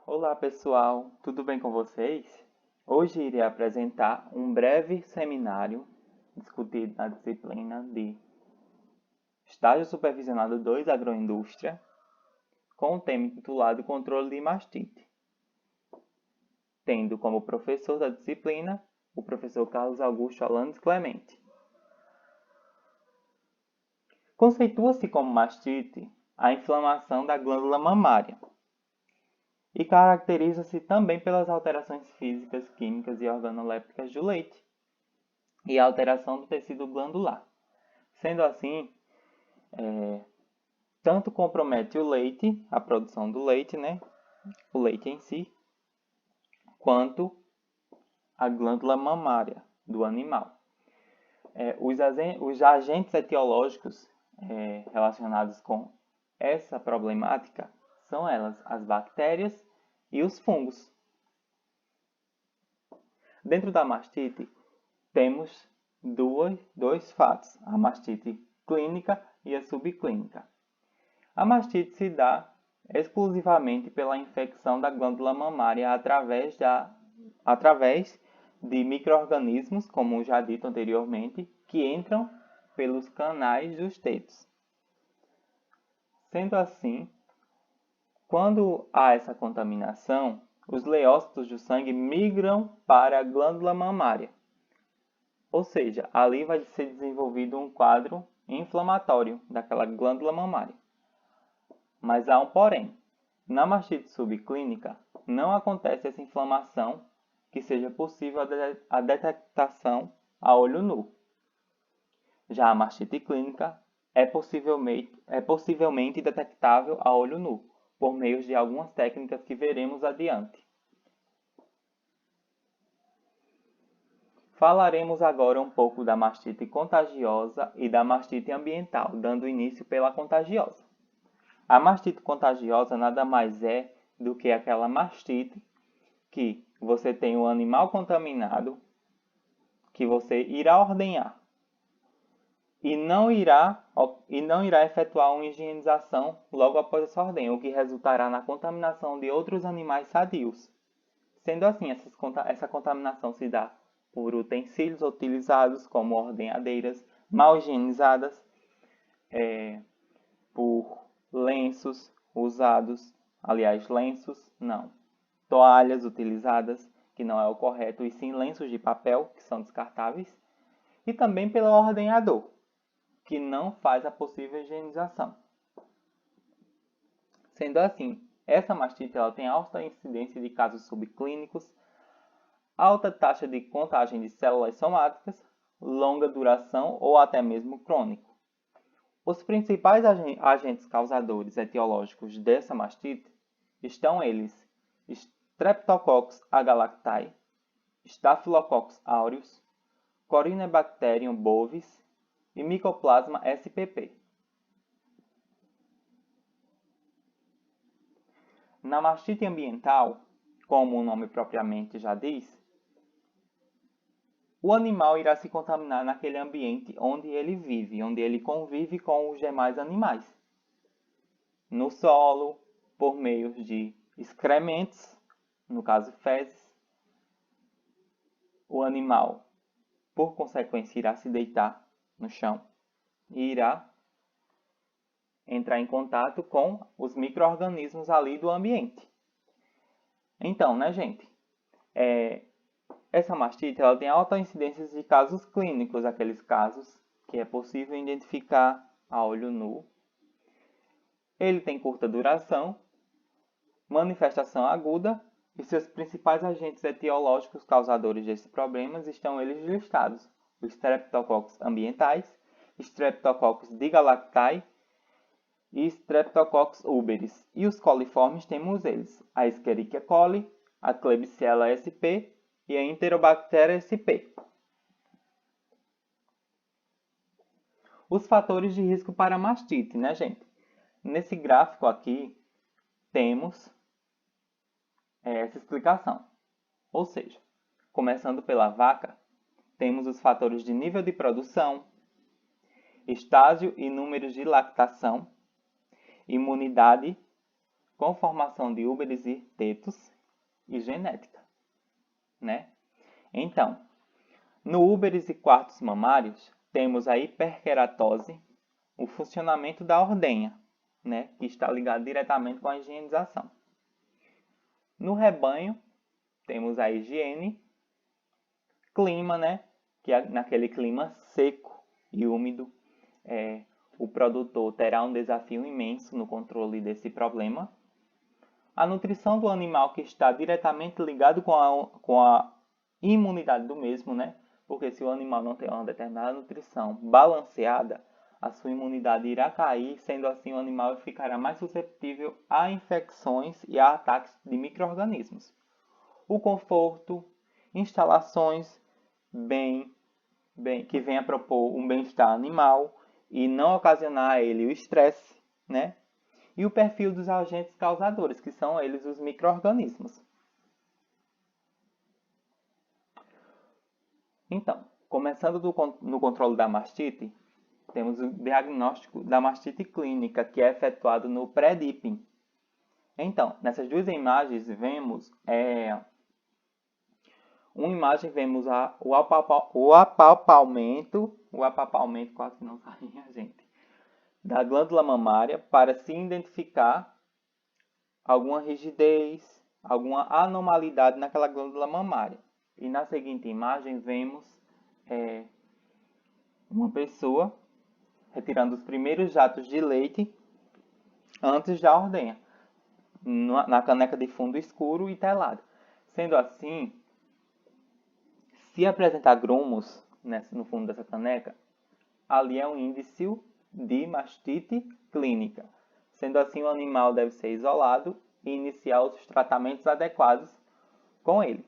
Olá pessoal, tudo bem com vocês? Hoje irei apresentar um breve seminário discutido na disciplina de Estágio Supervisionado 2 Agroindústria, com o tema intitulado Controle de mastite, tendo como professor da disciplina o professor Carlos Augusto Alanes Clemente. Conceitua-se como mastite a inflamação da glândula mamária, e caracteriza-se também pelas alterações físicas, químicas e organolépticas do leite e a alteração do tecido glandular. Sendo assim, tanto compromete o leite, a produção do leite, o leite em si, quanto a glândula mamária do animal. Os agentes etiológicos relacionados com essa problemática são elas, as bactérias e os fungos. Dentro da mastite, temos dois fatos, a mastite clínica e a subclínica. A mastite se dá exclusivamente pela infecção da glândula mamária através de micro-organismos, como já dito anteriormente, que entram pelos canais dos tetos. Sendo assim, quando há essa contaminação, os leucócitos do sangue migram para a glândula mamária. Ou seja, ali vai ser desenvolvido um quadro inflamatório daquela glândula mamária. Mas há um porém. Na mastite subclínica, não acontece essa inflamação que seja possível a detectação a olho nu. Já a mastite clínica é possivelmente detectável a olho nu, por meio de algumas técnicas que veremos adiante. Falaremos agora um pouco da mastite contagiosa e da mastite ambiental, dando início pela contagiosa. A mastite contagiosa nada mais é do que aquela mastite que você tem um animal contaminado, que você irá ordenhar e não irá efetuar uma higienização logo após essa ordenha, o que resultará na contaminação de outros animais sadios. Sendo assim, essa contaminação se dá por utensílios utilizados como ordenhadeiras mal higienizadas, por lenços usados, toalhas utilizadas, que não é o correto, e sim lenços de papel, que são descartáveis, e também pelo ordenhador, que não faz a possível higienização. Sendo assim, essa mastite ela tem alta incidência de casos subclínicos, alta taxa de contagem de células somáticas, longa duração ou até mesmo crônico. Os principais agentes causadores etiológicos dessa mastite estão eles: Streptococcus agalactiae, Staphylococcus aureus, Corynebacterium bovis e Mycoplasma spp. Na mastite ambiental, como o nome propriamente já diz, o animal irá se contaminar naquele ambiente onde ele vive, onde ele convive com os demais animais. No solo, por meio de excrementos, no caso fezes, o animal, por consequência, irá se deitar no chão e irá entrar em contato com os micro-organismos ali do ambiente. Então, gente, essa mastite ela tem alta incidência de casos clínicos, aqueles casos que é possível identificar a olho nu. Ele tem curta duração, manifestação aguda, e seus principais agentes etiológicos causadores desses problemas estão eles listados: os Streptococcus ambientais, Streptococcus digalactiae e Streptococcus uberis. E os coliformes temos eles: a Escherichia coli, a Klebsiella sp e a Enterobacter sp. Os fatores de risco para mastite, gente? Nesse gráfico aqui, temos essa explicação. Ou seja, começando pela vaca, temos os fatores de nível de produção, estágio e números de lactação, imunidade, com formação de úberes e tetos e genética, né? Então, no úberes e quartos mamários, temos a hiperqueratose, o funcionamento da ordenha, né? Que está ligado diretamente com a higienização. No rebanho, temos a higiene, clima, né? Que é naquele clima seco e úmido, o produtor terá um desafio imenso no controle desse problema. A nutrição do animal, que está diretamente ligado com a imunidade do mesmo, né? Porque se o animal não tem uma determinada nutrição balanceada, a sua imunidade irá cair, sendo assim o animal ficará mais suscetível a infecções e a ataques de micro-organismos. O conforto, instalações que venha propor um bem-estar animal e não ocasionar a ele o estresse, né? E o perfil dos agentes causadores, que são eles os micro-organismos. Então, começando no controle da mastite, temos o diagnóstico da mastite clínica, que é efetuado no pré-dipping. Então, nessas duas imagens vemos uma imagem vemos o apalpamento, quase não saía, gente, da glândula mamária para se identificar alguma rigidez, alguma anormalidade naquela glândula mamária. E na seguinte imagem vemos uma pessoa retirando os primeiros jatos de leite antes da ordenha, na caneca de fundo escuro e telado. Sendo assim, se apresentar grumos no fundo dessa caneca, ali é um índice de mastite clínica. Sendo assim, o animal deve ser isolado e iniciar os tratamentos adequados com ele.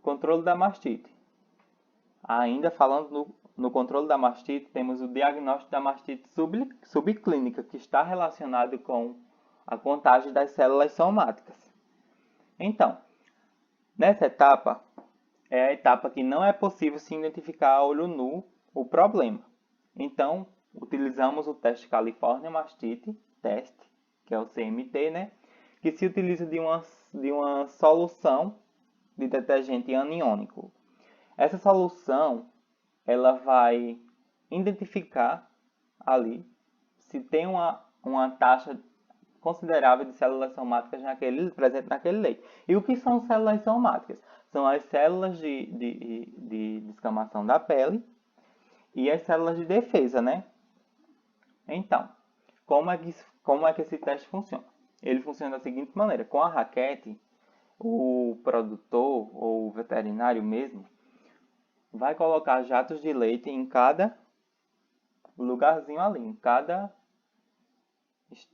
Controle da mastite. Ainda falando no controle da mastite, temos o diagnóstico da mastite subclínica, que está relacionado com a contagem das células somáticas. Então, nessa etapa, é a etapa que não é possível se identificar a olho nu o problema. Então, utilizamos o teste California Mastite Test, que é o CMT, né? Que se utiliza de uma solução de detergente aniônico. Essa solução, ela vai identificar ali se tem uma taxa considerável de células somáticas presente naquele leite. E o que são células somáticas? São as células de descamação da pele e as células de defesa, né? Então, como é que esse teste funciona? Ele funciona da seguinte maneira: com a raquete, o produtor ou o veterinário mesmo vai colocar jatos de leite em cada lugarzinho ali, em cada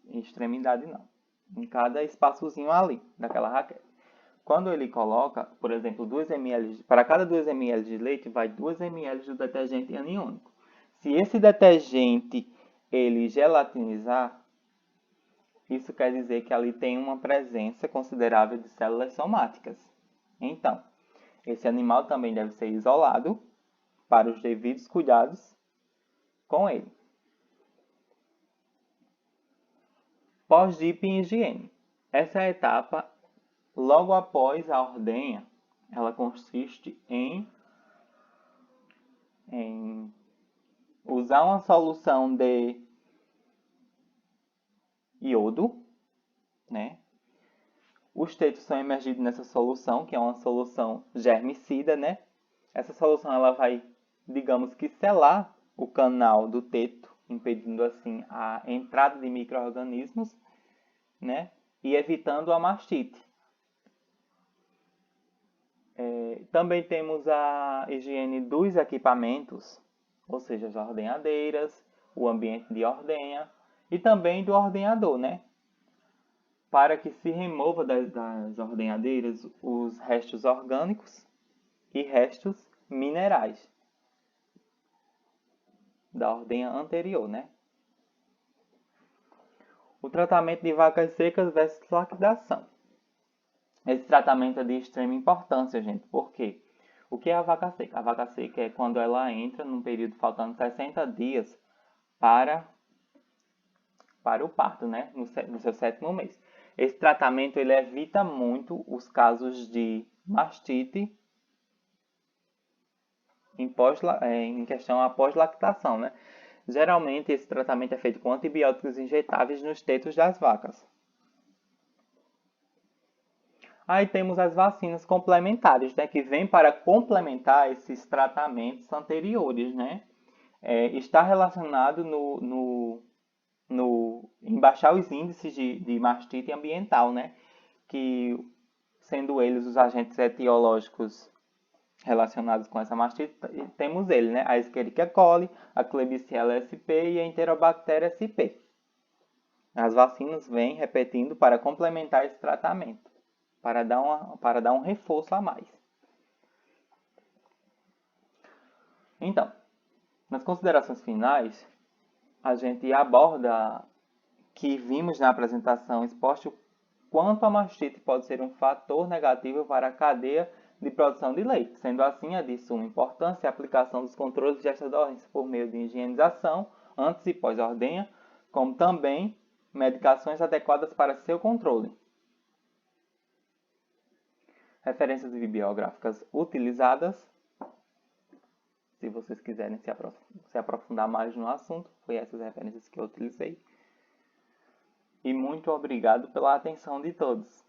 extremidade não, em cada espaçozinho ali daquela raquete. Quando ele coloca, por exemplo, 2 ml, para cada 2 ml de leite vai 2 ml do detergente aniônico. Se esse detergente ele gelatinizar, isso quer dizer que ali tem uma presença considerável de células somáticas. Então, esse animal também deve ser isolado para os devidos cuidados com ele. Pós-dipping higiene. Essa é a etapa logo após a ordenha. Ela consiste em usar uma solução de iodo, né? Os tetos são imergidos nessa solução, que é uma solução germicida, né? Essa solução ela vai, digamos que, selar o canal do teto, impedindo assim a entrada de micro-organismos, né? E evitando a mastite. Também temos a higiene dos equipamentos, ou seja, as ordenhadeiras, o ambiente de ordenha e também do ordenhador, né? Para que se remova das ordenhadeiras os restos orgânicos e restos minerais da ordenha anterior, né? O tratamento de vacas secas versus lactação. Esse tratamento é de extrema importância, gente. Por quê? O que é a vaca seca? A vaca seca é quando ela entra num período faltando 60 dias para para o parto, né, no seu 7º mês. Esse tratamento ele evita muito os casos de mastite em questão após lactação, né? Geralmente esse tratamento é feito com antibióticos injetáveis nos tetos das vacas. Aí temos as vacinas complementares, né, que vêm para complementar esses tratamentos anteriores, né? Está relacionado em baixar os índices de mastite ambiental, né? Que, sendo eles os agentes etiológicos relacionados com essa mastite, temos ele, né? A Escherichia coli, a Klebsiella sp e a Enterobacter sp. As vacinas vêm repetindo para complementar esse tratamento, para dar um reforço a mais. Então, nas considerações finais, a gente aborda que vimos na apresentação exposto quanto a mastite pode ser um fator negativo para a cadeia de produção de leite. Sendo assim, é de suma importância a aplicação dos controles desta doença por meio de higienização antes e pós-ordenha, como também medicações adequadas para seu controle. Referências bibliográficas utilizadas. Se vocês quiserem se aprofundar mais no assunto, foi essas referências que eu utilizei. E muito obrigado pela atenção de todos.